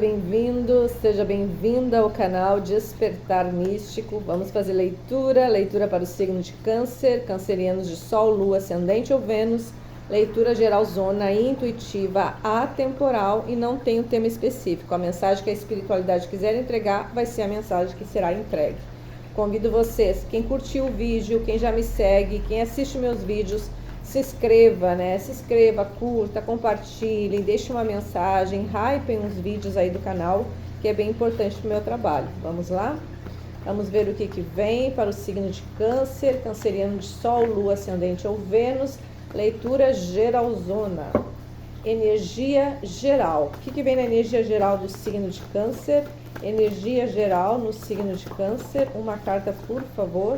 bem-vindo, seja bem-vinda ao canal Despertar Místico. Vamos fazer leitura para o signo de Câncer, cancerianos de Sol, Lua, Ascendente ou Vênus, leitura geral zona intuitiva atemporal e não tem um tema específico. A mensagem que a espiritualidade quiser entregar vai ser a mensagem que será entregue. Convido vocês, quem curtiu o vídeo, quem já me segue, quem assiste meus vídeos, se inscreva, né? Se inscreva, curta, compartilhem, deixe uma mensagem, hypem uns vídeos aí do canal, que é bem importante para o meu trabalho. Vamos lá? Vamos ver o que vem para o signo de Câncer, canceriano de Sol, Lua, Ascendente ou Vênus, leitura geralzona. Energia geral. O que vem na energia geral do signo de Câncer? Energia geral no signo de Câncer. Uma carta, por favor.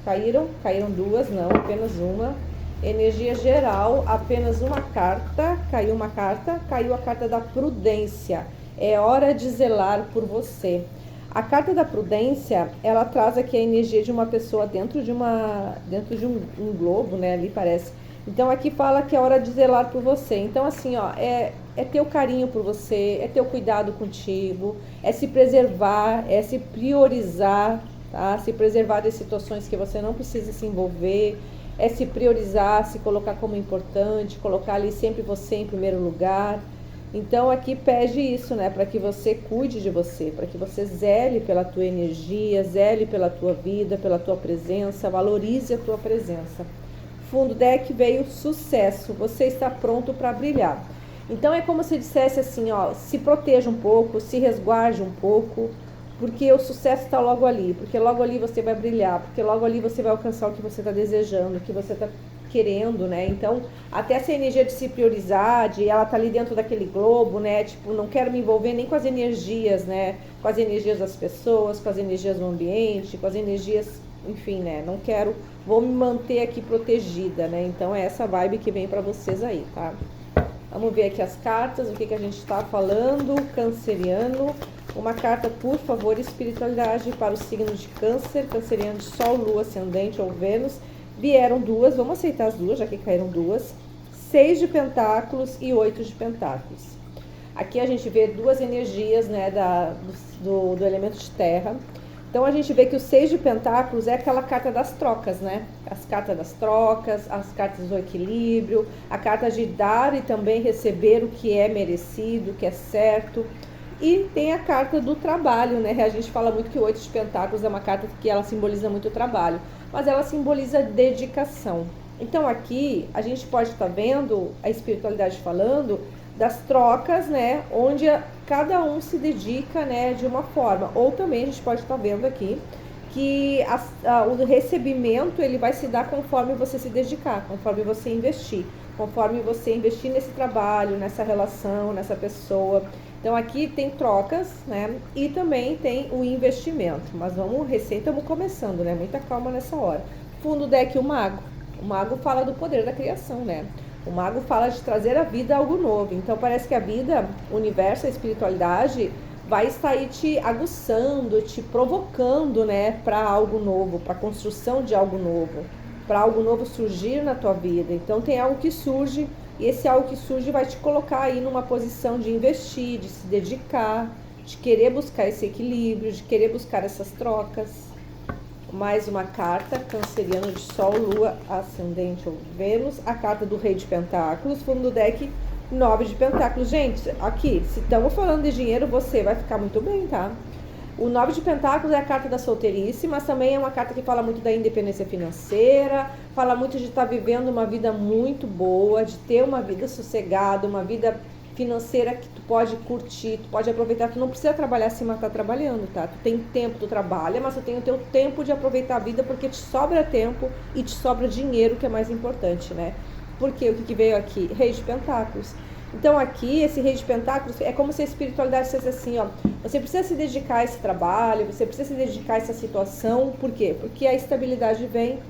Caíram? Caíram duas, não, apenas uma. Energia geral, apenas uma carta, caiu a carta da prudência. É hora de zelar por você. A carta da prudência, ela traz aqui a energia de uma pessoa dentro de um globo, né, ali parece. Então aqui fala que é hora de zelar por você. Então assim, ó, é ter o carinho por você, é ter o cuidado contigo, é se preservar, é se priorizar, tá? Se preservar de situações que você não precisa se envolver. É se priorizar, se colocar como importante, colocar ali sempre você em primeiro lugar. Então aqui pede isso, né, para que você cuide de você, para que você zele pela tua energia, zele pela tua vida, pela tua presença, valorize a tua presença. Fundo deck veio sucesso, você está pronto para brilhar. Então é como se dissesse assim, ó, se proteja um pouco, se resguarde um pouco, porque o sucesso está logo ali, porque logo ali você vai brilhar, porque logo ali você vai alcançar o que você está desejando, o que você está querendo, né? Então, até essa energia de se priorizar, ela tá ali dentro daquele globo, né? Tipo, não quero me envolver nem com as energias, né? Com as energias das pessoas, com as energias do ambiente, com as energias, enfim, né? Não quero, vou me manter aqui protegida, né? Então, é essa vibe que vem para vocês aí, tá? Vamos ver aqui as cartas, o que a gente está falando, canceriano. Uma carta, por favor, espiritualidade para o signo de Câncer, canceriano de Sol, Lua, Ascendente ou Vênus. Vieram duas, vamos aceitar as duas, já que caíram duas. 6 de Pentáculos e 8 de Pentáculos. Aqui a gente vê duas energias, né, do elemento de terra. Então a gente vê que o 6 de Pentáculos é aquela carta das trocas, né? As cartas das trocas, as cartas do equilíbrio, a carta de dar e também receber o que é merecido, o que é certo. E tem a carta do trabalho, né? A gente fala muito que o 8 de Pentáculos é uma carta que ela simboliza muito o trabalho, mas ela simboliza dedicação. Então aqui a gente pode estar vendo a espiritualidade falando das trocas, né? Onde cada um se dedica, né, de uma forma. Ou também a gente pode estar vendo aqui que o recebimento ele vai se dar conforme você se dedicar, conforme você investir nesse trabalho, nessa relação, nessa pessoa. Então aqui tem trocas, né? E também tem o investimento. Mas estamos começando, né? Muita calma nessa hora. Fundo deck, o mago. O mago fala do poder da criação, né? O mago fala de trazer à vida algo novo. Então parece que a vida, o universo, a espiritualidade vai estar aí te aguçando, te provocando, né? Para algo novo, para a construção de algo novo. Para algo novo surgir na tua vida. Então tem algo que surge. E esse algo que surge vai te colocar aí numa posição de investir, de se dedicar, de querer buscar esse equilíbrio, de querer buscar essas trocas. Mais uma carta, canceriano de Sol, Lua, Ascendente ou Vênus. A carta do Rei de Pentáculos, fundo do deck, 9 de Pentáculos. Gente, aqui, se estamos falando de dinheiro, você vai ficar muito bem, tá? O 9 de Pentáculos é a carta da solteirice, mas também é uma carta que fala muito da independência financeira, fala muito de estar vivendo uma vida muito boa, de ter uma vida sossegada, uma vida financeira que tu pode curtir, tu pode aproveitar, tu não precisa trabalhar se matar trabalhando, tá? Tu tem tempo, tu trabalha, mas tu tem o teu tempo de aproveitar a vida porque te sobra tempo e te sobra dinheiro, que é mais importante, né? Porque o que veio aqui? Rei de Pentáculos. Então aqui, esse Rei de Pentáculos, é como se a espiritualidade fosse assim, ó, você precisa se dedicar a esse trabalho, você precisa se dedicar a essa situação, por quê? Porque a estabilidade vem,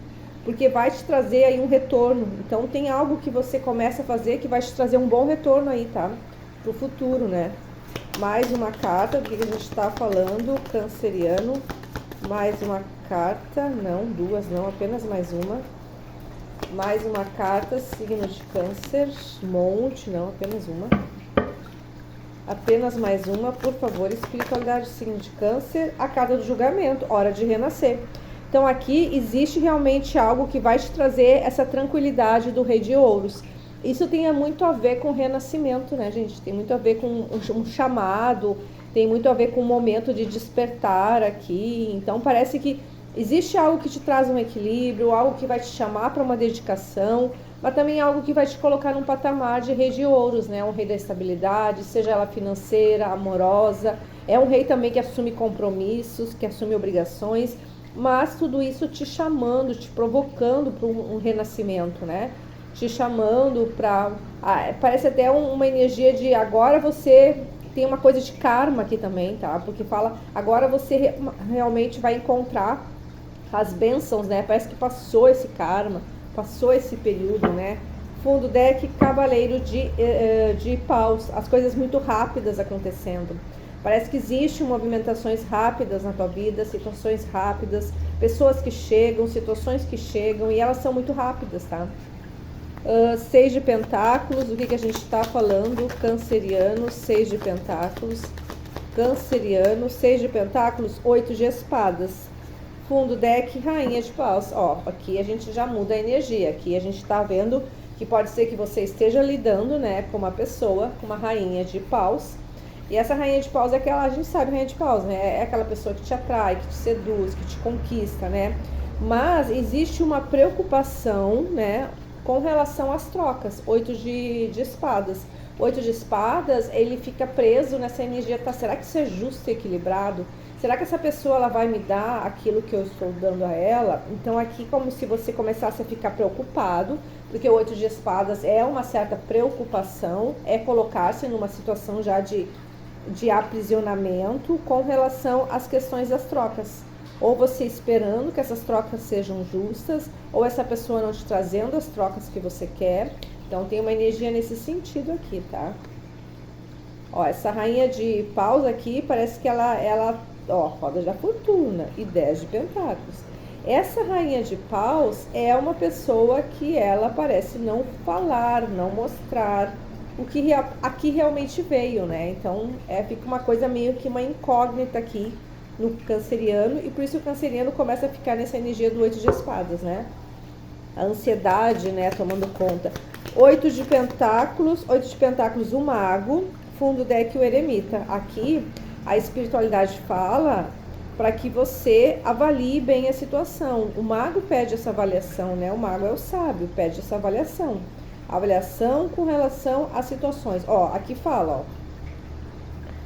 porque vai te trazer aí um retorno. Então tem algo que você começa a fazer que vai te trazer um bom retorno aí, tá? Pro futuro, né? Mais uma carta, do que a gente está falando, canceriano, mais uma carta, não, duas não, apenas mais uma. Mais uma carta, signo de Câncer, monte, não, apenas uma. Apenas mais uma, por favor, espiritualidade, signo de câncer, a carta do julgamento, hora de renascer. Então aqui existe realmente algo que vai te trazer essa tranquilidade do rei de ouros. Isso tem muito a ver com renascimento, né, gente? Tem muito a ver com um chamado, tem muito a ver com um momento de despertar aqui. Então parece que existe algo que te traz um equilíbrio, algo que vai te chamar para uma dedicação, mas também algo que vai te colocar num patamar de rei de ouros, né? Um rei da estabilidade, seja ela financeira, amorosa. É um rei também que assume compromissos, que assume obrigações, mas tudo isso te chamando, te provocando para um renascimento, né? Te chamando para... parece até uma energia de agora você... Tem uma coisa de karma aqui também, tá? Porque fala, agora você realmente vai encontrar as bênçãos, né? Parece que passou esse karma, passou esse período, né? Fundo deck, cavaleiro de paus, as coisas muito rápidas acontecendo. Parece que existem movimentações rápidas na tua vida, situações rápidas, pessoas que chegam, situações que chegam, e elas são muito rápidas, tá? 6 de pentáculos, o que a gente está falando? Canceriano, 6 de pentáculos, canceriano, 6 de pentáculos, 8 de espadas. Fundo deck, rainha de paus. Ó, aqui a gente já muda a energia. Aqui a gente tá vendo que pode ser que você esteja lidando, né, com uma pessoa, com uma rainha de paus. E essa rainha de paus é aquela, a gente sabe, rainha de paus, né? É aquela pessoa que te atrai, que te seduz, que te conquista, né? Mas existe uma preocupação, né, com relação às trocas. 8 de espadas. 8 de espadas, ele fica preso nessa energia, tá? Será que isso é justo e equilibrado? Será que essa pessoa ela vai me dar aquilo que eu estou dando a ela? Então aqui como se você começasse a ficar preocupado, porque o 8 de espadas é uma certa preocupação, é colocar-se numa situação já de aprisionamento com relação às questões das trocas. Ou você esperando que essas trocas sejam justas, ou essa pessoa não te trazendo as trocas que você quer. Então tem uma energia nesse sentido aqui, tá? Ó, essa rainha de paus aqui, parece que ela ó, roda da fortuna e 10 de pentáculos. Essa rainha de paus é uma pessoa que ela parece não falar, não mostrar o que aqui realmente veio, né? Então fica uma coisa meio que uma incógnita aqui no canceriano, e por isso o canceriano começa a ficar nessa energia do 8 de espadas, né? A ansiedade, né, tomando conta. 8 de pentáculos, o mago, fundo deck, o eremita. Aqui a espiritualidade fala para que você avalie bem a situação. O mago pede essa avaliação, né? O mago é o sábio, pede essa avaliação. Avaliação com relação às situações. Ó, aqui fala, ó.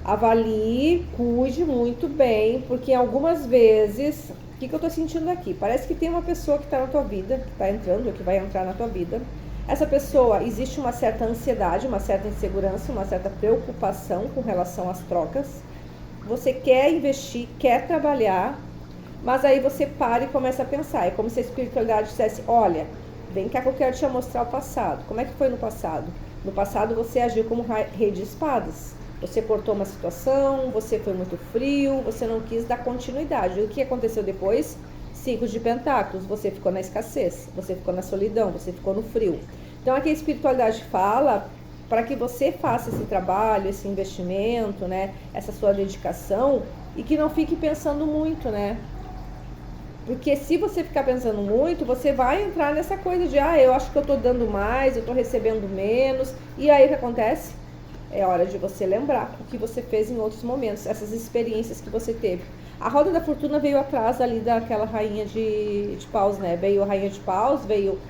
Avalie, cuide muito bem, porque algumas vezes, o que eu tô sentindo aqui? Parece que tem uma pessoa que tá na tua vida, que tá entrando, ou que vai entrar na tua vida. Essa pessoa, existe uma certa ansiedade, uma certa insegurança, uma certa preocupação com relação às trocas. Você quer investir, quer trabalhar, mas aí você para e começa a pensar. É como se a espiritualidade dissesse, olha, vem cá que eu quero te mostrar o passado. Como é que foi no passado? No passado você agiu como rei de espadas. Você cortou uma situação, você foi muito frio, você não quis dar continuidade. E o que aconteceu depois? 5 de pentáculos, você ficou na escassez, você ficou na solidão, você ficou no frio. Então aqui a espiritualidade fala para que você faça esse trabalho, esse investimento, né, essa sua dedicação, e que não fique pensando muito, né? Porque se você ficar pensando muito, você vai entrar nessa coisa de, eu acho que eu tô dando mais, eu tô recebendo menos, e aí o que acontece? É hora de você lembrar o que você fez em outros momentos, essas experiências que você teve. A roda da fortuna veio atrás ali daquela rainha de paus, né? Veio a rainha de paus, veio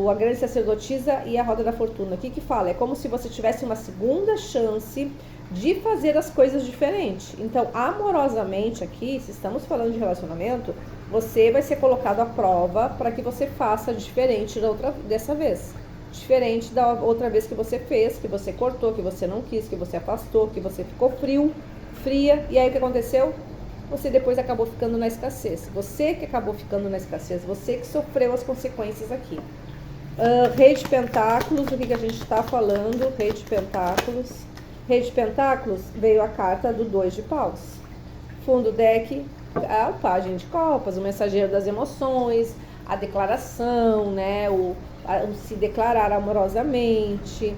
a grande sacerdotisa e a roda da fortuna. O que fala? É como se você tivesse uma segunda chance de fazer as coisas diferentes. Então, amorosamente aqui, se estamos falando de relacionamento, você vai ser colocado à prova para que você faça diferente dessa vez. Diferente da outra vez que você fez, que você cortou, que você não quis, que você afastou, que você ficou fria. E aí o que aconteceu? Você depois acabou ficando na escassez. Você que acabou ficando na escassez, você que sofreu as consequências aqui. Rei de pentáculos, o que a gente está falando? Rei de pentáculos. Rei de pentáculos veio a carta do 2 de paus. Fundo deck, a pajem de copas, o mensageiro das emoções, a declaração, né? O se declarar amorosamente.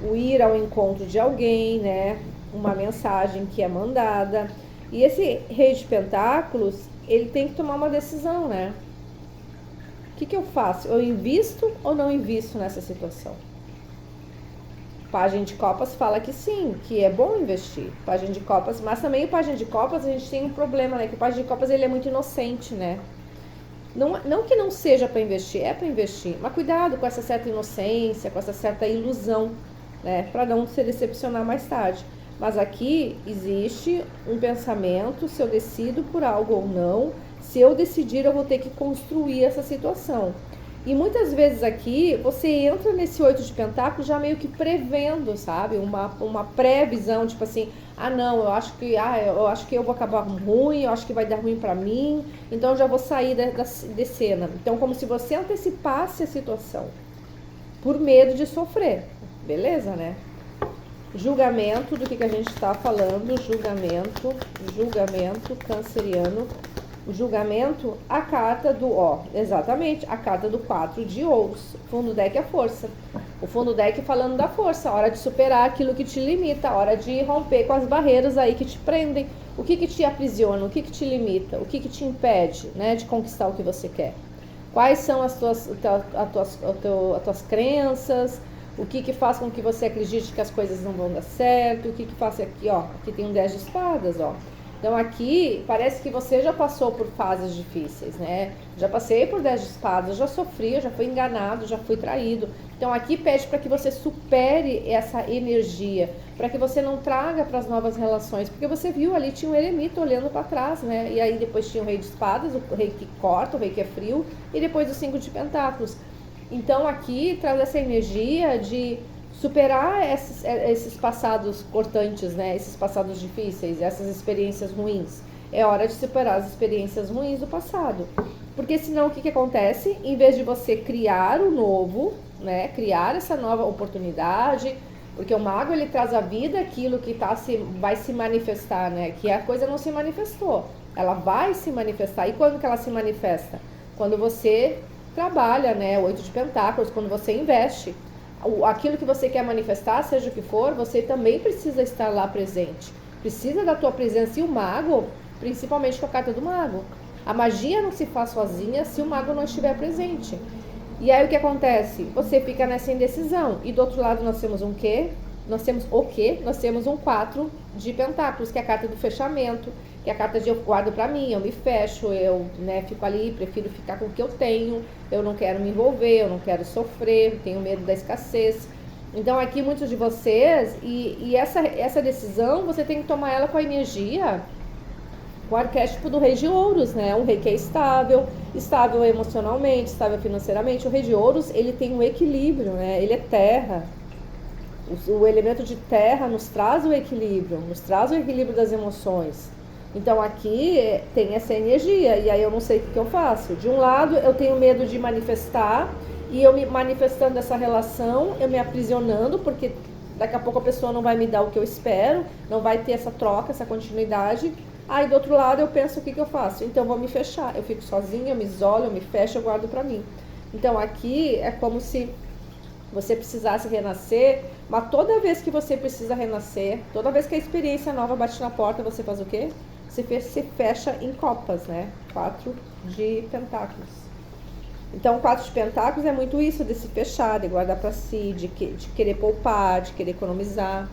o ir ao encontro de alguém, né? Uma mensagem que é mandada. E esse rei de pentáculos, ele tem que tomar uma decisão, né? O que eu faço? Eu invisto ou não invisto nessa situação? Pajem de Copas fala que sim, que é bom investir. Pajem de Copas, mas também o Pajem de Copas a gente tem um problema, né? Que o Pajem de Copas ele é muito inocente, né? Não que não seja para investir, é para investir. Mas cuidado com essa certa inocência, com essa certa ilusão, né? Para não se decepcionar mais tarde. Mas aqui existe um pensamento, se eu decido por algo ou não, se eu decidir eu vou ter que construir essa situação. E muitas vezes aqui você entra nesse 8 de pentáculos já meio que prevendo, sabe? Uma pré-visão, tipo assim, não, eu acho que eu vou acabar ruim, eu acho que vai dar ruim pra mim, então eu já vou sair de cena. Então, como se você antecipasse a situação por medo de sofrer, beleza, né? Julgamento, do que a gente está falando, julgamento canceriano. O julgamento, a carta do exatamente, a carta do 4 de ouros. O fundo deck é força. O fundo deck falando da força, hora de superar aquilo que te limita, hora de romper com as barreiras aí que te prendem. O que te aprisiona, o que te limita, o que te impede, né, de conquistar o que você quer. Quais são as tuas crenças, o que faz com que você acredite que as coisas não vão dar certo, o que faz aqui, aqui tem um 10 de espadas, Então aqui parece que você já passou por fases difíceis, né? Já passei por 10 de espadas, já sofri, já fui enganado, já fui traído. Então aqui pede para que você supere essa energia, para que você não traga para as novas relações, porque você viu ali tinha um eremita olhando para trás, né? E aí depois tinha o rei de espadas, o rei que corta, o rei que é frio, e depois o 5 de pentáculos. Então aqui traz essa energia de superar esses passados cortantes, né? Esses passados difíceis, essas experiências ruins. É hora de superar as experiências ruins do passado. Porque senão o que acontece? Em vez de você criar o novo, né? Criar essa nova oportunidade, porque o mago ele traz à vida aquilo que vai se manifestar, né? Que a coisa não se manifestou. Ela vai se manifestar. E quando que ela se manifesta? Quando você trabalha, né? O 8 de pentáculos, quando você investe. Aquilo que você quer manifestar, seja o que for, você também precisa estar lá presente. Precisa da tua presença. E o mago, principalmente com a carta do mago. A magia não se faz sozinha se o mago não estiver presente. E aí o que acontece? Você fica nessa indecisão. E do outro lado nós temos um quê? Nós temos o quê? Nós temos um 4 de pentáculos, que é a carta do fechamento, que é a carta de eu guardo pra mim, eu me fecho, eu fico ali, prefiro ficar com o que eu tenho, eu não quero me envolver, eu não quero sofrer, tenho medo da escassez. Então aqui muitos de vocês, e essa decisão você tem que tomar ela com a energia, com o arquétipo do rei de ouros, né? Um rei que é estável emocionalmente, estável financeiramente. O rei de ouros, ele tem um equilíbrio, né? Ele é terra. O elemento de terra nos traz o equilíbrio das emoções. Então aqui tem essa energia, e aí eu não sei o que eu faço. De um lado eu tenho medo de manifestar, e eu me manifestando essa relação, eu me aprisionando, porque daqui a pouco a pessoa não vai me dar o que eu espero, não vai ter essa troca, essa continuidade. Aí do outro lado eu penso o que eu faço. Então eu vou me fechar, eu fico sozinha, eu me isolo, eu me fecho, eu guardo pra mim. Então aqui é como se você precisasse renascer, mas toda vez que você precisa renascer, toda vez que a experiência nova bate na porta, você faz o quê? Você se fecha em copas, né? 4 de pentáculos. Então, 4 de pentáculos é muito isso, de se fechar, de guardar para si, de querer poupar, de querer economizar.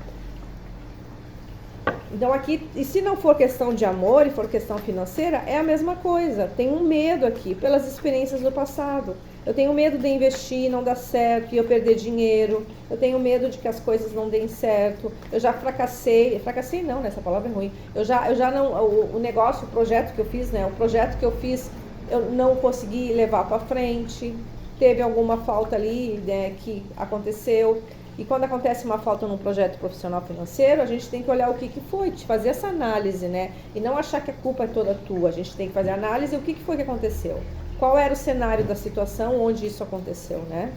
Então aqui, e se não for questão de amor e for questão financeira, é a mesma coisa. Tem um medo aqui pelas experiências do passado. Eu tenho medo de investir e não dar certo e eu perder dinheiro. Eu tenho medo de que as coisas não deem certo. Eu já fracassei não, né? Essa palavra é ruim. Eu já não, o negócio, o projeto que eu fiz, né? O projeto que eu fiz, eu não consegui levar para frente. Teve alguma falta ali, né, que aconteceu. E quando acontece uma falta num projeto profissional financeiro, a gente tem que olhar o que foi, fazer essa análise, né? E não achar que a culpa é toda tua. A gente tem que fazer a análise e o que foi que aconteceu. Qual era o cenário da situação onde isso aconteceu, né?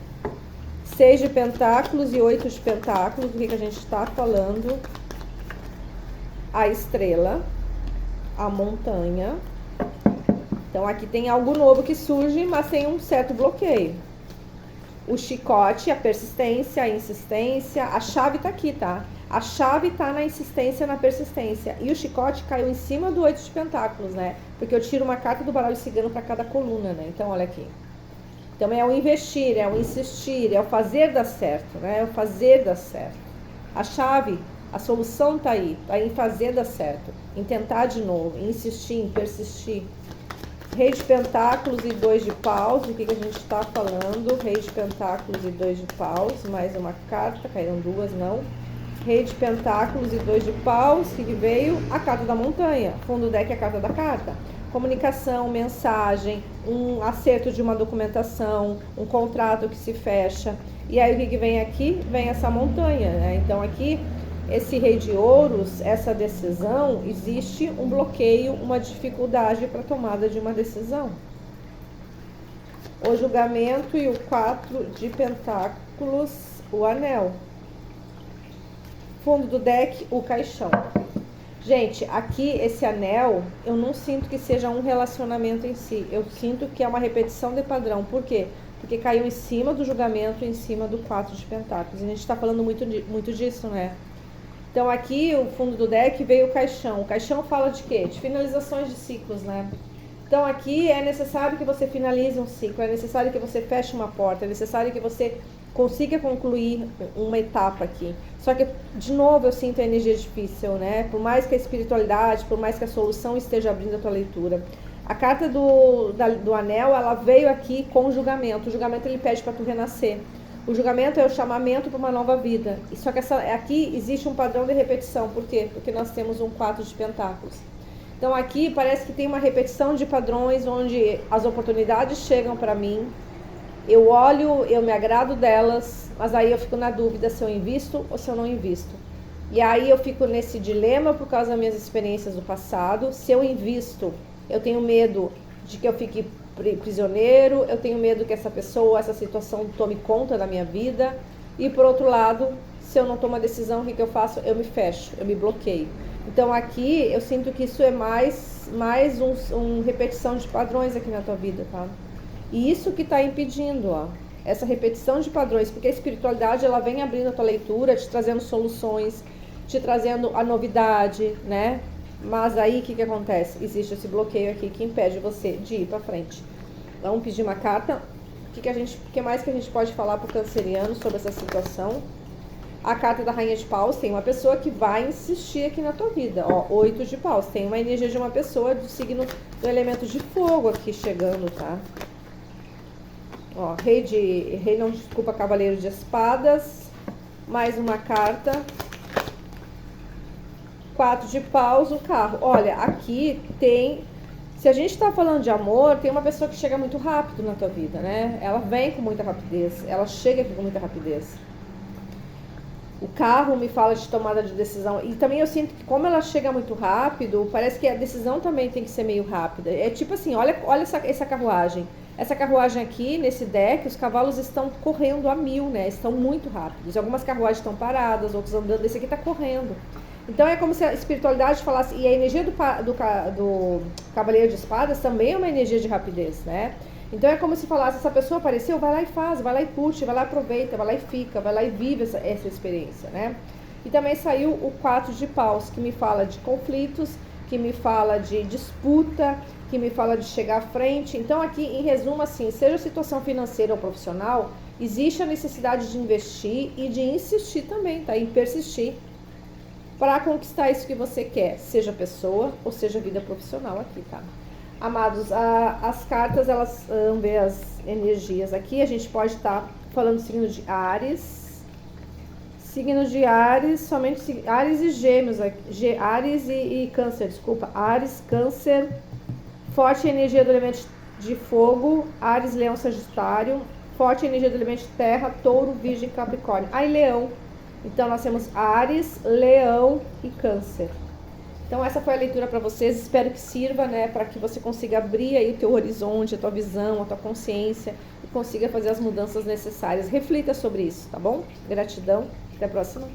6 de pentáculos e 8 de pentáculos, do que a gente está falando? A estrela, a montanha. Então aqui tem algo novo que surge, mas tem um certo bloqueio. O chicote, a persistência, a insistência, a chave tá aqui, tá? A chave tá na insistência, na persistência. E o chicote caiu em cima do 8 de pentáculos, né? Porque eu tiro uma carta do baralho cigano para cada coluna, né? Então, olha aqui. Então, é o investir, é o insistir, é o fazer dar certo, né? É o fazer dar certo. A chave, a solução tá aí em fazer dar certo, em tentar de novo, em insistir, em persistir. Rei de pentáculos e 2 de paus, o que a gente está falando? Rei de pentáculos e 2 de paus, mais uma carta, caíram duas, não. Rei de pentáculos e 2 de paus, que veio? A carta da montanha. Fundo do deck é a carta da carta. Comunicação, mensagem, um acerto de uma documentação, um contrato que se fecha. E aí o que vem aqui? Vem essa montanha, né? Então aqui, esse rei de ouros, essa decisão, existe um bloqueio, uma dificuldade para a tomada de uma decisão. O julgamento e o 4 de pentáculos, o anel. Fundo do deck, o caixão. Gente, aqui esse anel, eu não sinto que seja um relacionamento em si. Eu sinto que é uma repetição de padrão. Por quê? Porque caiu em cima do julgamento, em cima do 4 de pentáculos. E a gente está falando muito disso, né? Então aqui o fundo do deck veio o caixão. O caixão fala de quê? De finalizações de ciclos, né? Então aqui é necessário que você finalize um ciclo, é necessário que você feche uma porta, é necessário que você consiga concluir uma etapa aqui. Só que, de novo, eu sinto a energia difícil, né? Por mais que a espiritualidade, por mais que a solução esteja abrindo a tua leitura. A carta do anel, ela veio aqui com o julgamento. O julgamento, ele pede para tu renascer. O julgamento é o chamamento para uma nova vida. Só que aqui existe um padrão de repetição. Por quê? Porque nós temos um 4 de pentáculos. Então aqui parece que tem uma repetição de padrões onde as oportunidades chegam para mim. Eu olho, eu me agrado delas, mas aí eu fico na dúvida se eu invisto ou se eu não invisto. E aí eu fico nesse dilema por causa das minhas experiências do passado. Se eu invisto, eu tenho medo de que eu fique prisioneiro, eu tenho medo que essa pessoa, essa situação tome conta da minha vida. E por outro lado, se eu não tomo uma decisão, o que eu faço? Eu me fecho, eu me bloqueio. Então aqui eu sinto que isso é mais uma repetição de padrões aqui na tua vida, tá? E isso que está impedindo, ó, essa repetição de padrões, porque a espiritualidade ela vem abrindo a tua leitura, te trazendo soluções, te trazendo a novidade, né? Mas aí o que acontece? Existe esse bloqueio aqui que impede você de ir para frente. Vamos pedir uma carta. O que mais que a gente pode falar para o canceriano sobre essa situação? A carta da Rainha de Paus, tem uma pessoa que vai insistir aqui na tua vida. Ó, 8 de Paus, tem uma energia de uma pessoa do signo do elemento de fogo aqui chegando, tá? Ó, Cavaleiro de Espadas, mais uma carta. 4 de paus, o carro. Olha, aqui tem... Se a gente tá falando de amor, tem uma pessoa que chega muito rápido na tua vida, né? Ela vem com muita rapidez, ela chega aqui com muita rapidez. O carro me fala de tomada de decisão. E também eu sinto que como ela chega muito rápido, parece que a decisão também tem que ser meio rápida. É tipo assim, olha essa carruagem. Essa carruagem aqui, nesse deck, os cavalos estão correndo a 1000, né? Estão muito rápidos. Algumas carruagens estão paradas, outras andando. Esse aqui tá correndo. Então é como se a espiritualidade falasse... E a energia do Cavaleiro de Espadas também é uma energia de rapidez, né? Então é como se falasse, essa pessoa apareceu, vai lá e faz, vai lá e curte, vai lá e aproveita, vai lá e fica, vai lá e vive essa experiência, né? E também saiu o 4 de paus, que me fala de conflitos, que me fala de disputa, que me fala de chegar à frente. Então aqui, em resumo, assim, seja a situação financeira ou profissional, existe a necessidade de investir e de insistir também, tá? Em persistir para conquistar isso que você quer, seja pessoa ou seja vida profissional aqui, tá? Amados, as cartas, elas vão ver as energias aqui. A gente pode estar falando do signo de Áries. Signo de Áries, somente Áries e Gêmeos. Áries e Câncer, desculpa. Áries, Câncer. Forte energia do elemento de fogo. Áries, Leão, Sagitário. Forte energia do elemento de terra. Touro, Virgem, Capricórnio. Aí, Leão. Então, nós temos Áries, Leão e Câncer. Então essa foi a leitura para vocês, espero que sirva, né, para que você consiga abrir aí o teu horizonte, a tua visão, a tua consciência e consiga fazer as mudanças necessárias. Reflita sobre isso, tá bom? Gratidão, até a próxima.